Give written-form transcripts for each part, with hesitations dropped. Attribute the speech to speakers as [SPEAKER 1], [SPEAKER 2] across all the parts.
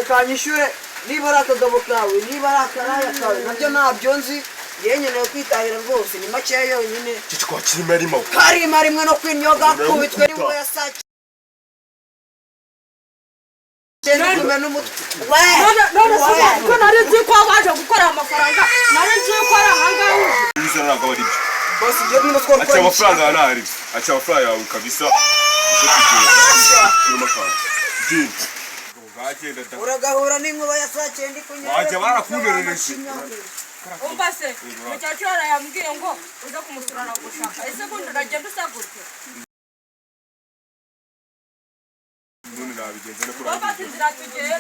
[SPEAKER 1] kanyishyure niba ari akagabo kawe niba ari akaraya kawe nabyo ntabyo nzi yenyewe kwitahira rwose ni makeya yonyine
[SPEAKER 2] cyitwa kimarimo
[SPEAKER 1] karima rimwe no kwinyoga kubitwe n'imwe ya sake None n'umutwe ko nari nzi ko waje gukora amafaranga nari nzi ko ari ahangaho
[SPEAKER 2] bizana ntabwo ari byo
[SPEAKER 1] bose ibyo bino twari
[SPEAKER 2] acha amafaranga nahari acha amafaranga yawe kabisa
[SPEAKER 1] uragahura n'inkuba ya saa 9 kunyara
[SPEAKER 2] waje barakunerereje
[SPEAKER 3] umbase mucyacu yarayambwiye ngo uza kumusurana gushaka ese ko ndagenda usagutse
[SPEAKER 2] none nabigenze no
[SPEAKER 3] baba tuzira tugenda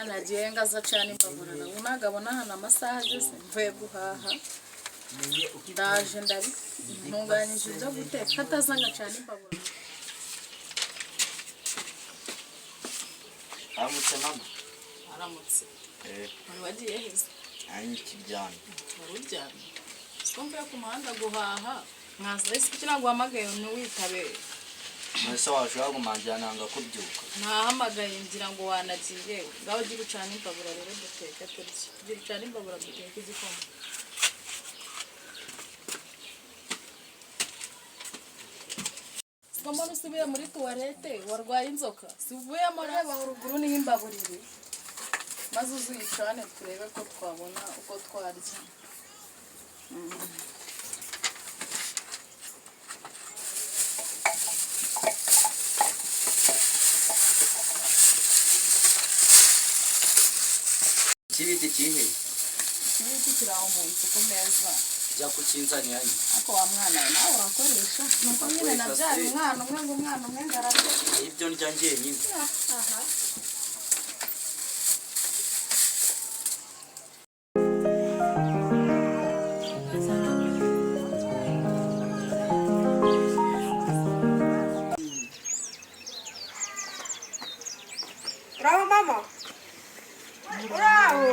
[SPEAKER 4] nagiyenga za cyane mbavurana unagabona hana amasaha ageze mvuye guhaha ndaje ndabitunganyije ibyo guteka katazanga cyane mbavurana
[SPEAKER 5] aramutse mama
[SPEAKER 4] aramutse wari wagiye heza
[SPEAKER 5] kiryamye
[SPEAKER 4] wari uryamye siko mvuye ku muhanda guhaha nkaza isi kugira ngo uhamagaye ntiwitabe
[SPEAKER 5] mwese washobora kumanjyana nga kubyuka
[SPEAKER 4] nahamagaye ngira ngo wanagiye ngaho ugira ucana imbabura rero duteka turya ugira ucana imbabura duteka igikoma siko mbona usubiye muri tuwarete warwaye inzoka sivuyemo reba uruguru niho imbabura iri maze uzuyicane turebe ko twabona uko twarya
[SPEAKER 5] Kibiti kihe?
[SPEAKER 4] Kibiti kiraho mu nzu ku meza.
[SPEAKER 5] Jya kukinzanira ni.
[SPEAKER 4] Ako wa mwana nawe urakoresha. Nuko nyine nabyari umwana umwe ngo umwana umwe ngarate.
[SPEAKER 5] Ibyo ndya ngiye nyine.
[SPEAKER 4] Aha.
[SPEAKER 3] Bravo mama. Bravo.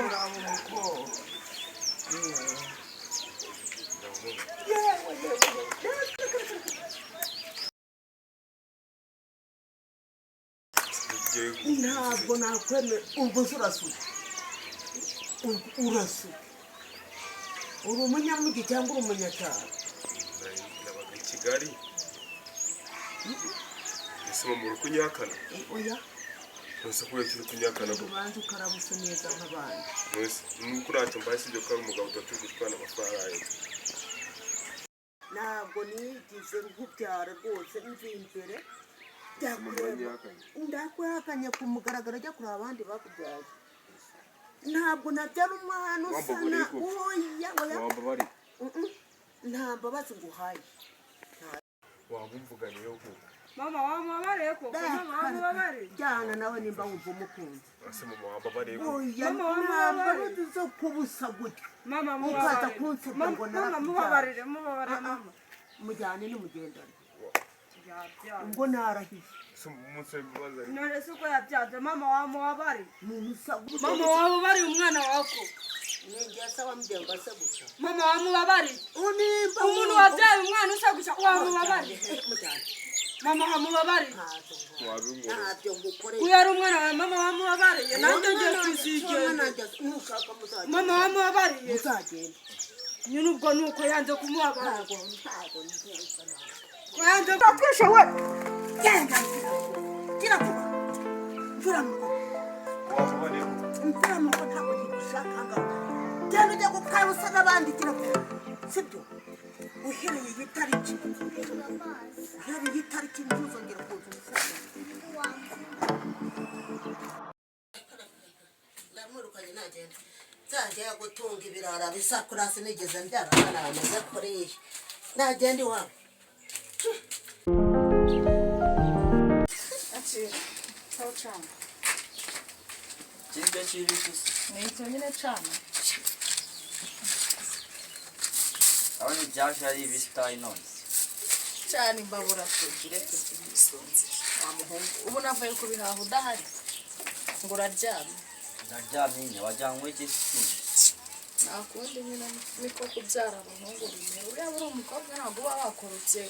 [SPEAKER 1] ntabwo nakwemera ubwo urasuka uri umunyamugi cyangwa uri umunyacyaro
[SPEAKER 2] nabaga i Kigali ese mu rukunyakana
[SPEAKER 1] oya
[SPEAKER 2] nose kuye kiri kunyakana bo
[SPEAKER 1] ubanza ukarabusa neza nk'abandi
[SPEAKER 2] nose nuko ntacyo mbashye ibyo ko ari umugabo udatugutwana amafaranga ye
[SPEAKER 1] ntabwo nigize nkubyara rwose nzi imbere ndakwakanye ku mugaragaro ajya kureba abandi bakubyaye ntabwo nabyara umwana usana oya nta mbabazi nguhaye
[SPEAKER 2] wamumvuganye yo vuga
[SPEAKER 3] mama wamubabariye koko mama wamubabariye
[SPEAKER 1] jyana nawe nimba wumva umukunzi
[SPEAKER 2] ase mama wambabariye ko
[SPEAKER 1] oya mama zo kubusa gutya
[SPEAKER 3] mama
[SPEAKER 1] ukaza kunsebya ngo
[SPEAKER 3] mubabarire mama
[SPEAKER 1] mujyane n'umugendane ngo narahiye
[SPEAKER 2] umunsi w'imbabazi
[SPEAKER 3] none se uko yabyaje mama wamubabariye
[SPEAKER 1] mama
[SPEAKER 3] mama wamubabariye umwana wako
[SPEAKER 1] nengeza wambyanga se gusa
[SPEAKER 3] mama wamubabariye
[SPEAKER 1] unimba
[SPEAKER 3] umuntu wabyaye umwana usa gusa wamubabariye
[SPEAKER 1] mujyane
[SPEAKER 3] mama wamubabariye
[SPEAKER 1] ntabyo ngukoreye
[SPEAKER 3] uyu ari umwana wawe mama wamubabariye nanjye ngiye kuzigenda mama wamubabariye
[SPEAKER 1] uzagenda
[SPEAKER 3] nyine ubwo ni uko yanze kumubabarira
[SPEAKER 1] ntabwo
[SPEAKER 3] ko yanze
[SPEAKER 1] kwishe we genda gira vuba mvura mu
[SPEAKER 2] wambabariye
[SPEAKER 1] mvura mu ntabwo gishaka ngaho genda ujya gukarusa n'abandi gira vuba sibyo uhereye itariki ntuzongera kuza umusaza ndamwirukanye nagenda nzajya gutunga ibirara bisakura sinigeze mbyara abana bameze kuriya nagenda iwabo
[SPEAKER 5] kirya kiri gusa
[SPEAKER 4] ni icyo nyine cana
[SPEAKER 5] abana ibyaje ari ibisitayi none
[SPEAKER 4] cyane imbabura tugire tubyisonze wa muhungu ubu navuye kubihaha udahari ngo uraryamye
[SPEAKER 5] ndaryamye nyine wajyanywe igisi
[SPEAKER 4] nakundi nyine niko kubyara abahungu bimera uriya uri umukobwa ntabwo uba wakorotse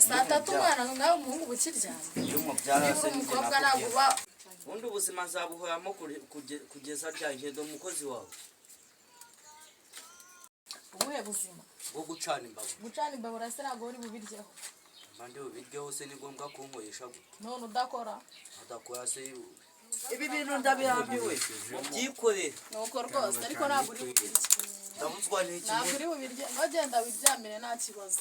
[SPEAKER 4] saa tatu umwana nawe umuhungu uba ukiryamye
[SPEAKER 5] iyo umubyara
[SPEAKER 4] niba uri umukobwa ntabwo uba
[SPEAKER 5] ubundi ubuzima nzabuhoramo kugeza ryari ngendo umukozi wawe
[SPEAKER 4] ubuhe buzima
[SPEAKER 5] bwo gucana imbabura
[SPEAKER 4] gucana imbabura se ntabwo uri bubiryeho
[SPEAKER 5] mpande bubiryeho se ni ngombwa kunkoresha gute
[SPEAKER 4] none udakora
[SPEAKER 5] adakora se ibi bintu ndabihambiwe mubyikorere
[SPEAKER 4] nuko rwose ariko ntabwo uri bubirye
[SPEAKER 5] ndabuzwa n'iki
[SPEAKER 4] ntabwo uri bubirye wagenda wiryamire nta kibazo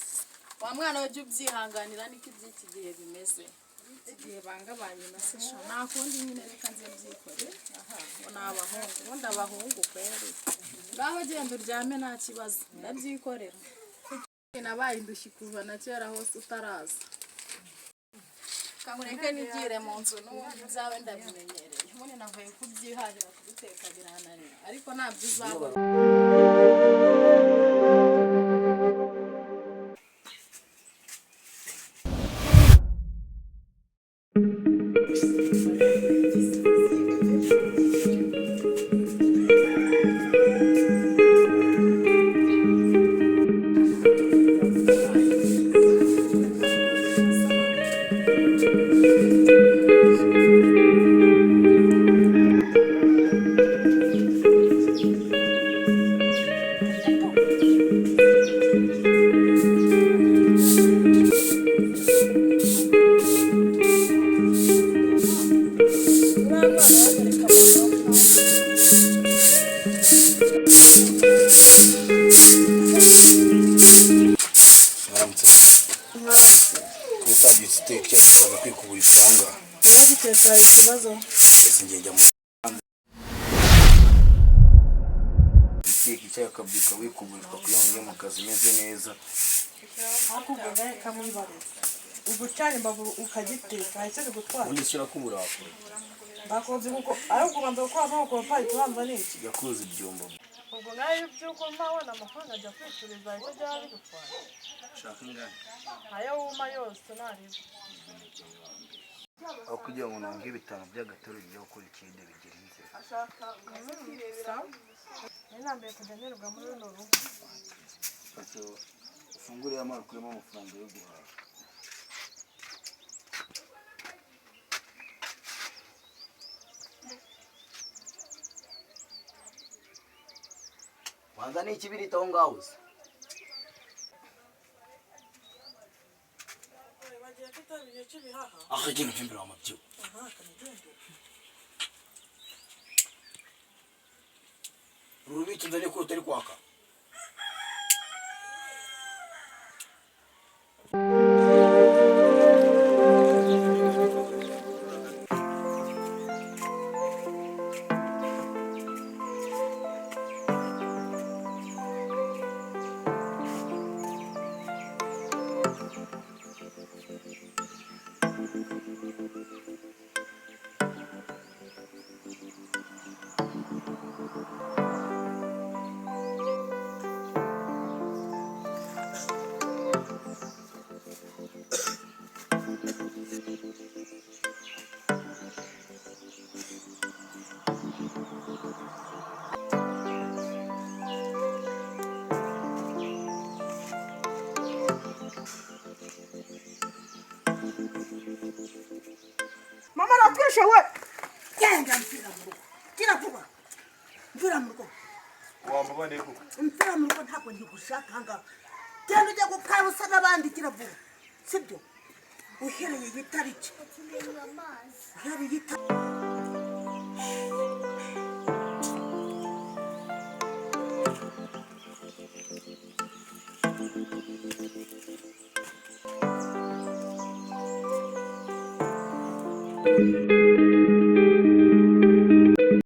[SPEAKER 4] wa mwana we jya ubyihanganira niko iby'iki gihe bimeze igihe bangabanye na sesha nta kundi nyine reka nze mbyikorere aha ngo ni abahungu ubundi abahungu kweri ngaho genda uryame nta kibazo ndabyikorera nabaye indushyi kuva na kera hose utaraza kamureke nigire mu nzu n'ubundi byawe ndabimenyereye ubundi navuye kubyihahira kubiteka birananira ariko ntabyo uzabona
[SPEAKER 5] akabyuka wikuburirwa kugira ngo ujye mu kazi umeze neza
[SPEAKER 3] hakubwira kamwibarira ugucana imbabura ukagiteka ese gutwara
[SPEAKER 5] ubundi shyira kubura wakora
[SPEAKER 3] bakoze kuko ari ukubanza gukora amaboko payi kubanza n'iki
[SPEAKER 5] yakuze ibyombo
[SPEAKER 3] ubwo nawe by'uko mpabona amafaranga ajya kwicuriza icyo byaba bigutwara
[SPEAKER 5] shaka ingana
[SPEAKER 3] ayo wuma yose ntarebe
[SPEAKER 5] aho kugira ngo nange ibitano by'agataro bijya gukora ikindi bigira inzira
[SPEAKER 3] nambaye kujya nirwa muri runo rugo
[SPEAKER 5] ufungure amazi ukuremo amafaranga yo guhaha wanza ni ikibirita aho ngaho se akagenda imbere w'amabyibu urubiki nzane ko utari kwaka
[SPEAKER 1] baratwishe we
[SPEAKER 6] genda mpira mu rugo gira vuba mvira mu rugo
[SPEAKER 2] wambabane kuko
[SPEAKER 6] mvira mu rugo ntabwo ndigushaka ngaho genda ujya gukabusa n'abandi gira vuba sibyo uhereye itariki uhereye itariki
[SPEAKER 7] Thank you.